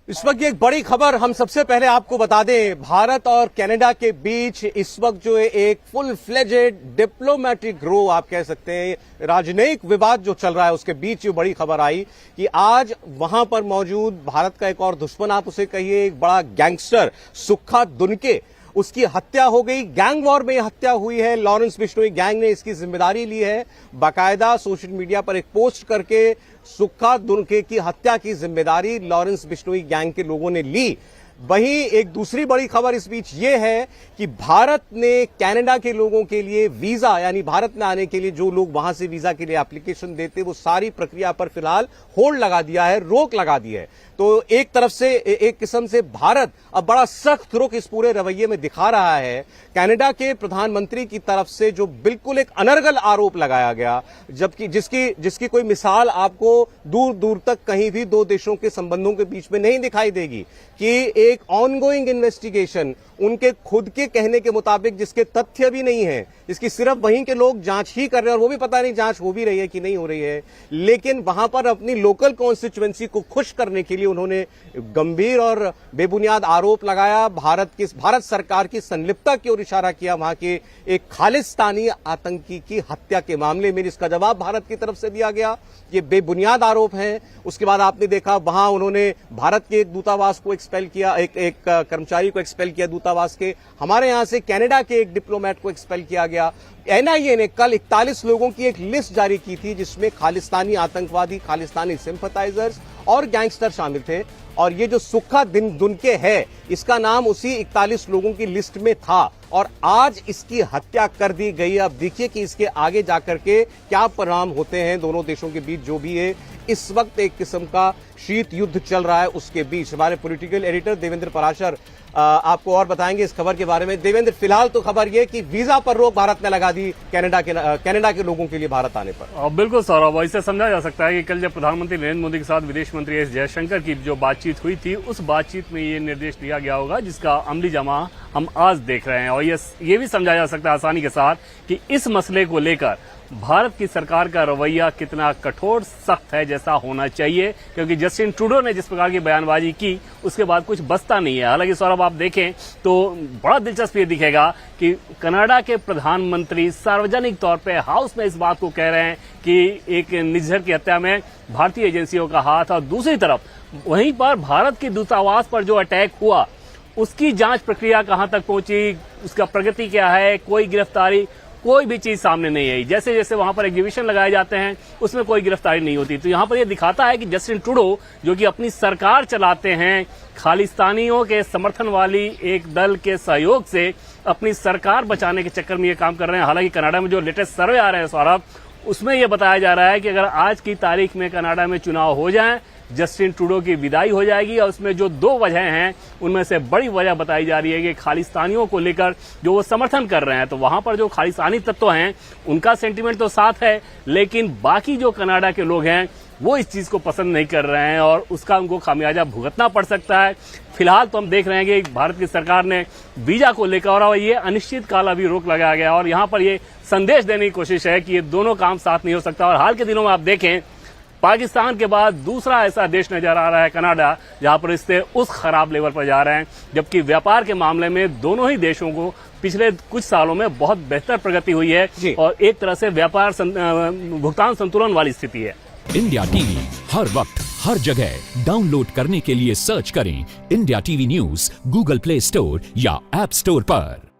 इस वक्त की एक बड़ी खबर हम सबसे पहले आपको बता दें। भारत और कनाडा के बीच इस वक्त जो है एक फुल फ्लेजेड डिप्लोमेटिक रो आप कह सकते हैं, राजनयिक विवाद जो चल रहा है उसके बीच ये बड़ी खबर आई कि आज वहां पर मौजूद भारत का एक और दुश्मन आप उसे कहिए, एक बड़ा गैंगस्टर सुक्खा दुनके, उसकी हत्या हो गई। गैंग वॉर में हत्या हुई है। लॉरेंस बिश्नोई गैंग ने इसकी जिम्मेदारी ली है। बाकायदा सोशल मीडिया पर एक पोस्ट करके सुक्खा दुनके की हत्या की जिम्मेदारी लॉरेंस बिश्नोई गैंग के लोगों ने ली। वहीं एक दूसरी बड़ी खबर इस बीच यह है कि भारत ने कनाडा के लोगों के लिए वीजा, यानी भारत में आने के लिए जो लोग वहां से वीजा के लिए एप्लीकेशन देते, वो सारी प्रक्रिया पर फिलहाल होल्ड लगा दिया है, रोक लगा दी है। तो एक तरफ से एक किस्म से भारत अब बड़ा सख्त रुख इस पूरे रवैये में दिखा रहा है। कनाडा के प्रधानमंत्री की तरफ से जो बिल्कुल एक अनर्गल आरोप लगाया गया, जबकि जिसकी कोई मिसाल आपको दूर दूर तक कहीं भी दो देशों के संबंधों के बीच में नहीं दिखाई देगी, कि एक ऑनगोइंग इन्वेस्टिगेशन उनके खुद के कहने के मुताबिक, जिसके तथ्य भी नहीं है, इसकी सिर्फ वहीं के लोग जांच ही कर रहे हैं और वो भी पता नहीं जांच हो भी रही है कि नहीं हो रही है, लेकिन वहां पर अपनी लोकल कॉन्स्टिट्यूएंसी को खुश करने के लिए उन्होंने गंभीर और बेबुनियाद आरोप लगाया। भारत सरकार की संलिप्तता की ओर इशारा किया वहां के एक खालिस्तानी आतंकी की हत्या के मामले में, जिसका जवाब भारत की तरफ से दिया गया। ये बेबुनियाद आरोप है। उसके बाद आपने देखा वहां उन्होंने भारत के एक दूतावास को एक्सपेल किया, एक कर्मचारी को एक्सपेल किया दूतावास के। हमारे यहां से कनाडा के एक डिप्लोमेट को एक्सपेल किया गया। एनआईए ने कल 41 लोगों की एक लिस्ट जारी की थी, जिसमें खालिस्तानी आतंकवादी, खालिस्तानी सिंपथाइजर्स और गैंगस्टर शामिल थे। और ये जो सुक्खा दुनके है, इसका नाम उसी 41 लोगों की लिस्ट में था और आज इसकी हत्या कर दी गई। अब देखिए कि इसके आगे जाकर के क्या परिणाम होते हैं दोनों देशों के बीच। जो भी है, इस वक्त एक किस्म का शीत युद्ध चल रहा है उसके बीच। हमारे पॉलिटिकल एडिटर देवेंद्र पराशर आपको और बताएंगे इस खबर के बारे में। देवेंद्र, फिलहाल तो खबर यह कि वीजा पर रोक भारत ने लगा दी कनाडा के लोगों के लिए भारत आने पर। बिल्कुल सौरभ, इससे समझा जा सकता है कि कल जब प्रधानमंत्री नरेंद्र मोदी के साथ विदेश मंत्री एस जयशंकर की जो बातचीत हुई थी, उस बातचीत में ये निर्देश दिया गया होगा जिसका अमली जमा हम आज देख रहे हैं। और ये भी समझा जा सकता है आसानी के साथ कि इस मसले को लेकर भारत की सरकार का रवैया कितना कठोर सख्त है, जैसा होना चाहिए, क्योंकि जस्टिन ट्रूडो ने जिस प्रकार की बयानबाजी की उसके बाद कुछ बचता नहीं है। हालांकि सौरभ आप देखें तो बड़ा दिलचस्प ये दिखेगा कि कनाडा के प्रधानमंत्री सार्वजनिक तौर पे हाउस में इस बात को कह रहे हैं कि एक निर्झर की हत्या में भारतीय एजेंसियों का हाथ, और दूसरी तरफ वहीं पर भारत के दूतावास पर जो अटैक हुआ उसकी जांच प्रक्रिया कहां तक पहुंची, उसका प्रगति क्या है, कोई गिरफ्तारी, कोई भी चीज सामने नहीं आई। जैसे जैसे वहां पर एग्जीबिशन लगाए जाते हैं उसमें कोई गिरफ्तारी नहीं होती। तो यहां पर यह दिखाता है कि जस्टिन ट्रूडो जो कि अपनी सरकार चलाते हैं, खालिस्तानियों के समर्थन वाली एक दल के सहयोग से अपनी सरकार बचाने के चक्कर में ये काम कर रहे हैं। हालांकि कनाडा में जो लेटेस्ट सर्वे आ रहे हैं सौरभ, उसमें यह बताया जा रहा है कि अगर आज की तारीख में कनाडा में चुनाव हो जाएं, जस्टिन ट्रूडो की विदाई हो जाएगी। और उसमें जो दो वजह हैं उनमें से बड़ी वजह बताई जा रही है कि खालिस्तानियों को लेकर जो वो समर्थन कर रहे हैं, तो वहां पर जो खालिस्तानी तत्व हैं उनका सेंटीमेंट तो साथ है, लेकिन बाकी जो कनाडा के लोग हैं वो इस चीज को पसंद नहीं कर रहे हैं और उसका उनको खामियाजा भुगतना पड़ सकता है। फिलहाल तो हम देख रहे हैं कि भारत की सरकार ने वीजा को लेकर और ये अनिश्चित काल अभी रोक लगाया गया और यहां पर ये संदेश देने की कोशिश है कि ये दोनों काम साथ नहीं हो सकता। और हाल के दिनों में आप देखें, पाकिस्तान के बाद दूसरा ऐसा देश नजर आ रहा है कनाडा, जहां पर रिश्ते उस खराब लेवल पर जा रहे हैं, जबकि व्यापार के मामले में दोनों ही देशों को पिछले कुछ सालों में बहुत बेहतर प्रगति हुई है और एक तरह से व्यापार भुगतान संतुलन वाली स्थिति है। इंडिया टीवी हर वक्त हर जगह डाउनलोड करने के लिए सर्च करें India TV news Google play store या ऐप स्टोर पर।